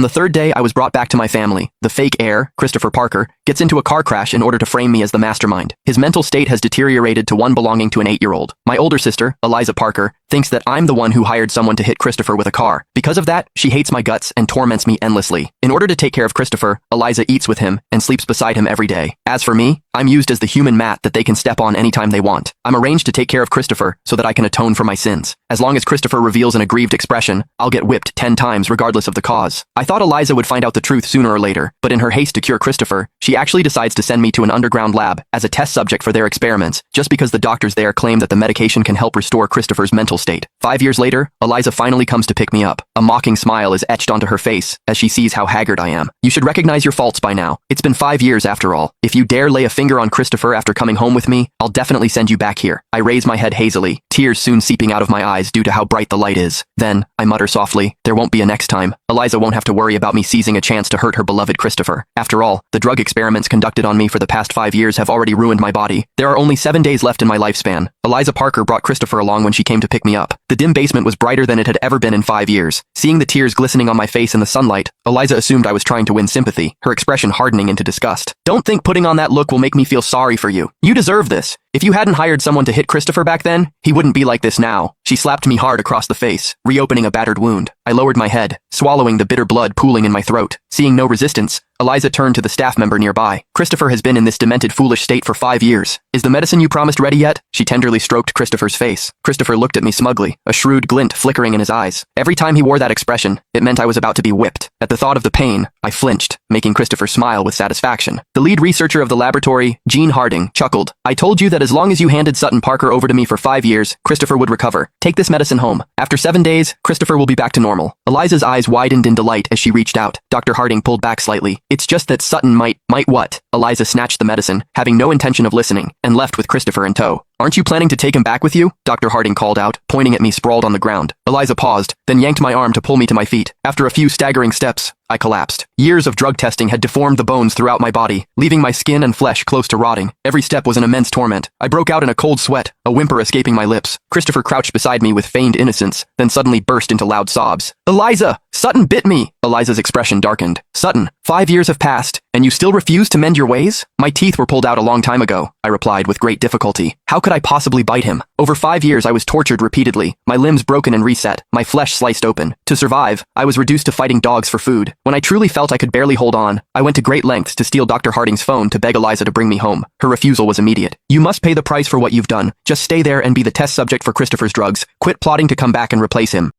On the third day, I was brought back to my family. The fake heir, Christopher Parker, gets into a car crash in order to frame me as the mastermind. His mental state has deteriorated to one belonging to an 8-year-old. My older sister, Eliza Parker, thinks that I'm the one who hired someone to hit Christopher with a car. Because of that, she hates my guts and torments me endlessly. In order to take care of Christopher, Eliza eats with him and sleeps beside him every day. As for me, I'm used as the human mat that they can step on anytime they want. I'm arranged to take care of Christopher so that I can atone for my sins. As long as Christopher reveals an aggrieved expression, I'll get whipped 10 times regardless of the cause. I thought Eliza would find out the truth sooner or later, but in her haste to cure Christopher, she actually decides to send me to an underground lab as a test subject for their experiments, just because the doctors there claim that the medication can help restore Christopher's mental state. 5 years later, Eliza finally comes to pick me up. A mocking smile is etched onto her face as she sees how haggard I am. You should recognize your faults by now. It's been 5 years after all. If you dare lay a finger on Christopher after coming home with me, I'll definitely send you back here. I raise my head hazily, tears soon seeping out of my eyes due to how bright the light is. Then, I mutter softly, there won't be a next time. Eliza won't have to worry about me seizing a chance to hurt her beloved Christopher. After all, the drug experiments conducted on me for the past 5 years have already ruined my body. There are only 7 days left in my lifespan. Eliza Parker brought Christopher along when she came to pick me up. The dim basement was brighter than it had ever been in 5 years. Seeing the tears glistening on my face in the sunlight, Eliza assumed I was trying to win sympathy, her expression hardening into disgust. Don't think putting on that look will make me feel sorry for you. You deserve this. If you hadn't hired someone to hit Christopher back then, he wouldn't be like this now. She slapped me hard across the face, reopening a battered wound. I lowered my head, swallowing the bitter blood pooling in my throat. Seeing no resistance, Eliza turned to the staff member nearby. Christopher has been in this demented, foolish state for 5 years. Is the medicine you promised ready yet? She tenderly stroked Christopher's face. Christopher looked at me smugly, a shrewd glint flickering in his eyes. Every time he wore that expression, it meant I was about to be whipped. At the thought of the pain, I flinched, making Christopher smile with satisfaction. The lead researcher of the laboratory, Gene Harding, chuckled. I told you that as long as you handed Sutton Parker over to me for 5 years, Christopher would recover. Take this medicine home. After 7 days, Christopher will be back to normal. Eliza's eyes widened in delight as she reached out. Dr. Harding pulled back slightly. It's just that Sutton might what? Eliza snatched the medicine, having no intention of listening, and left with Christopher in tow. Aren't you planning to take him back with you? Dr. Harding called out, pointing at me sprawled on the ground. Eliza paused, then yanked my arm to pull me to my feet. After a few staggering steps, I collapsed. Years of drug testing had deformed the bones throughout my body, leaving my skin and flesh close to rotting. Every step was an immense torment. I broke out in a cold sweat, a whimper escaping my lips. Christopher crouched beside me with feigned innocence, then suddenly burst into loud sobs. Eliza! Sutton bit me! Eliza's expression darkened. Sutton, 5 years have passed, and you still refuse to mend your ways? My teeth were pulled out a long time ago, I replied with great difficulty. How could I possibly bite him? Over 5 years I was tortured repeatedly, my limbs broken and reset, my flesh sliced open. To survive, I was reduced to fighting dogs for food. When I truly felt I could barely hold on, I went to great lengths to steal Dr. Harding's phone to beg Eliza to bring me home. Her refusal was immediate. You must pay the price for what you've done. Just stay there and be the test subject for Christopher's drugs. Quit plotting to come back and replace him.